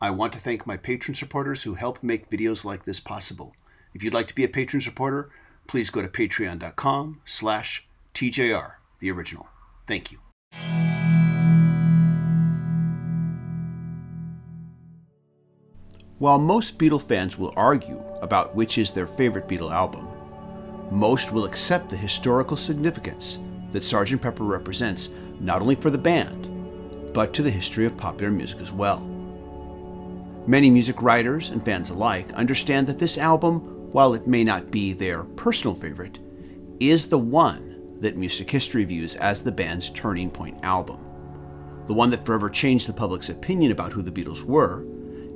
I want to thank my patron supporters who help make videos like this possible. If you'd like to be a patron supporter, please go to patreon.com/TJR, the original. Thank you. While most Beatle fans will argue about which is their favorite Beatle album, most will accept the historical significance that Sgt. Pepper represents not only for the band, but to the history of popular music as well. Many music writers and fans alike understand that this album, while it may not be their personal favorite, is the one that music history views as the band's turning point album, the one that forever changed the public's opinion about who the Beatles were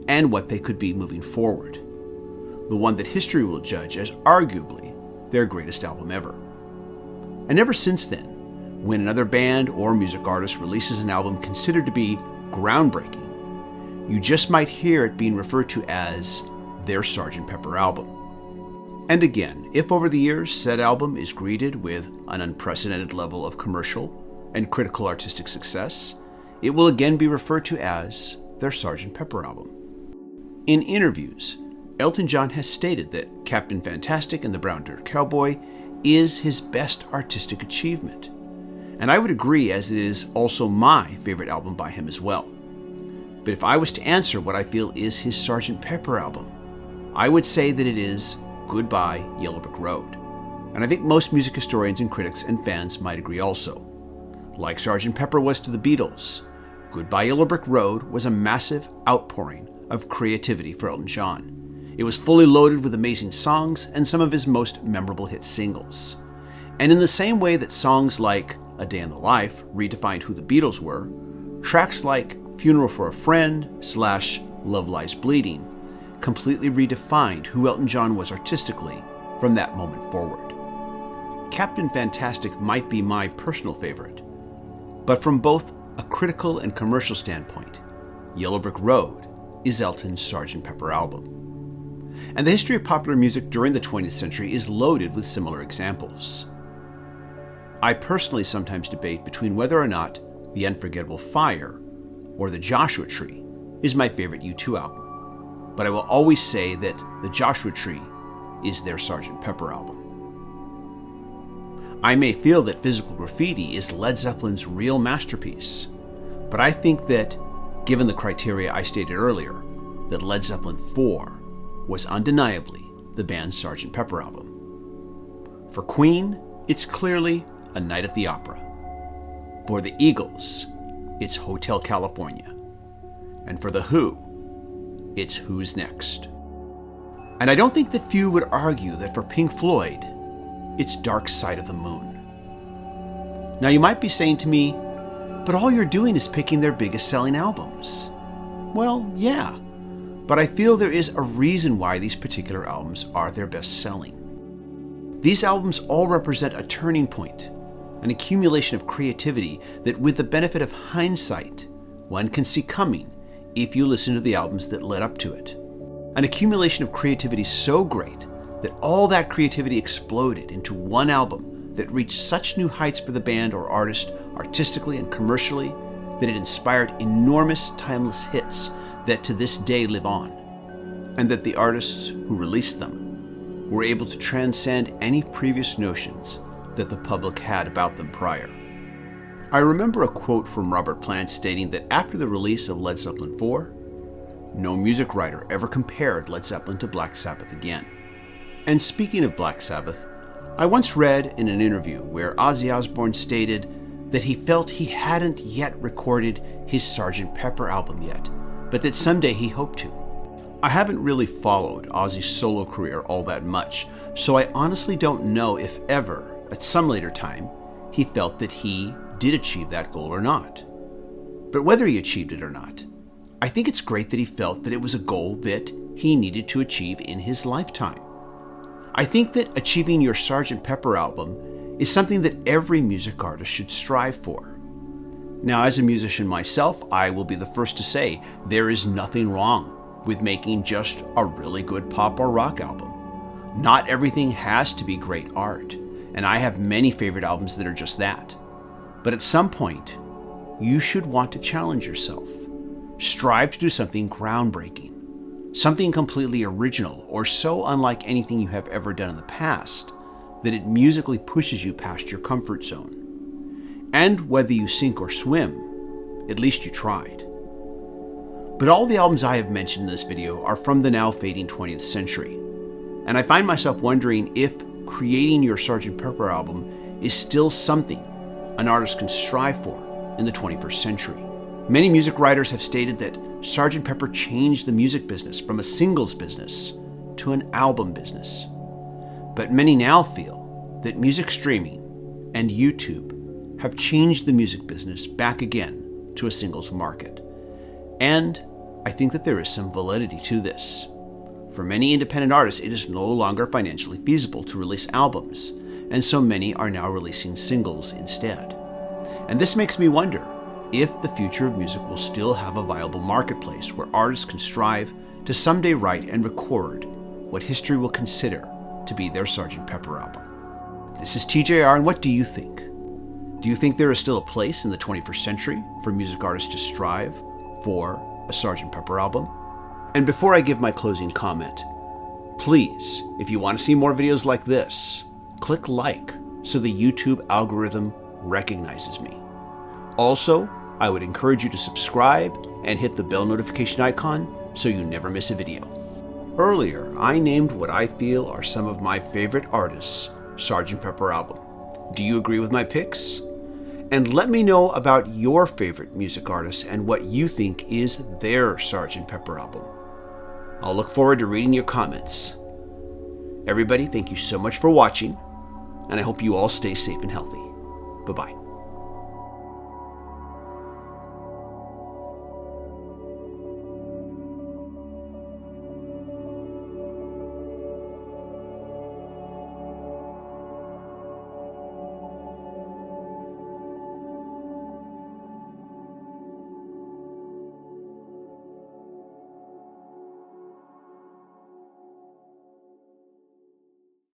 and what they could be moving forward, the one that history will judge as arguably their greatest album ever. And ever since then, when another band or music artist releases an album considered to be groundbreaking, you just might hear it being referred to as their Sgt. Pepper album. And again, if over the years said album is greeted with an unprecedented level of commercial and critical artistic success, it will again be referred to as their Sgt. Pepper album. In interviews, Elton John has stated that Captain Fantastic and the Brown Dirt Cowboy is his best artistic achievement. And I would agree, as it is also my favorite album by him as well. But if I was to answer what I feel is his Sgt. Pepper album, I would say that it is Goodbye Yellow Brick Road. And I think most music historians and critics and fans might agree also. Like Sgt. Pepper was to the Beatles, Goodbye Yellow Brick Road was a massive outpouring of creativity for Elton John. It was fully loaded with amazing songs and some of his most memorable hit singles. And in the same way that songs like A Day in the Life redefined who the Beatles were, tracks like Funeral for a Friend / Love Lies Bleeding completely redefined who Elton John was artistically from that moment forward. Captain Fantastic might be my personal favorite, but from both a critical and commercial standpoint, Yellow Brick Road is Elton's Sgt. Pepper album. And the history of popular music during the 20th century is loaded with similar examples. I personally sometimes debate between whether or not The Unforgettable Fire or The Joshua Tree is my favorite U2 album, but I will always say that The Joshua Tree is their Sgt. Pepper album. I may feel that Physical Graffiti is Led Zeppelin's real masterpiece, but I think that, given the criteria I stated earlier, that Led Zeppelin 4 was undeniably the band's Sgt. Pepper album. For Queen, it's clearly A Night at the Opera. For the Eagles, it's Hotel California. And for The Who, it's Who's Next. And I don't think that few would argue that for Pink Floyd, it's Dark Side of the Moon. Now you might be saying to me, but all you're doing is picking their biggest selling albums. Well, yeah, but I feel there is a reason why these particular albums are their best selling. These albums all represent a turning point, an accumulation of creativity that, with the benefit of hindsight, one can see coming if you listen to the albums that led up to it. An accumulation of creativity so great that all that creativity exploded into one album that reached such new heights for the band or artist artistically and commercially that it inspired enormous timeless hits that to this day live on, and that the artists who released them were able to transcend any previous notions that the public had about them prior. I remember a quote from Robert Plant stating that after the release of Led Zeppelin 4, no music writer ever compared Led Zeppelin to Black Sabbath again. And speaking of Black Sabbath, I once read in an interview where Ozzy Osbourne stated that he felt he hadn't yet recorded his Sgt. Pepper album yet, but that someday he hoped to. I haven't really followed Ozzy's solo career all that much, so I honestly don't know if ever, at some later time, he felt that he did achieve that goal or not. But whether he achieved it or not, I think it's great that he felt that it was a goal that he needed to achieve in his lifetime. I think that achieving your Sgt. Pepper album is something that every music artist should strive for. Now, as a musician myself, I will be the first to say there is nothing wrong with making just a really good pop or rock album. Not everything has to be great art, and I have many favorite albums that are just that. But at some point, you should want to challenge yourself. strive to do something groundbreaking, something completely original or so unlike anything you have ever done in the past that it musically pushes you past your comfort zone. And whether you sink or swim, at least you tried. But all the albums I have mentioned in this video are from the now fading 20th century, and I find myself wondering if creating your Sgt. Pepper album is still something an artist can strive for in the 21st century. Many music writers have stated that Sgt. Pepper changed the music business from a singles business to an album business. But many now feel that music streaming and YouTube have changed the music business back again to a singles market. And I think that there is some validity to this. For many independent artists, it is no longer financially feasible to release albums, and so many are now releasing singles instead. And this makes me wonder if the future of music will still have a viable marketplace where artists can strive to someday write and record what history will consider to be their Sgt. Pepper album. This is TJR, and what do you think? Do you think there is still a place in the 21st century for music artists to strive for a Sgt. Pepper album? And before I give my closing comment, please, if you want to see more videos like this, click like so the YouTube algorithm recognizes me. Also, I would encourage you to subscribe and hit the bell notification icon so you never miss a video. Earlier, I named what I feel are some of my favorite artists' Sgt. Pepper album. Do you agree with my picks? And let me know about your favorite music artists and what you think is their Sgt. Pepper album. I'll look forward to reading your comments. Everybody, thank you so much for watching, and I hope you all stay safe and healthy. Bye-bye.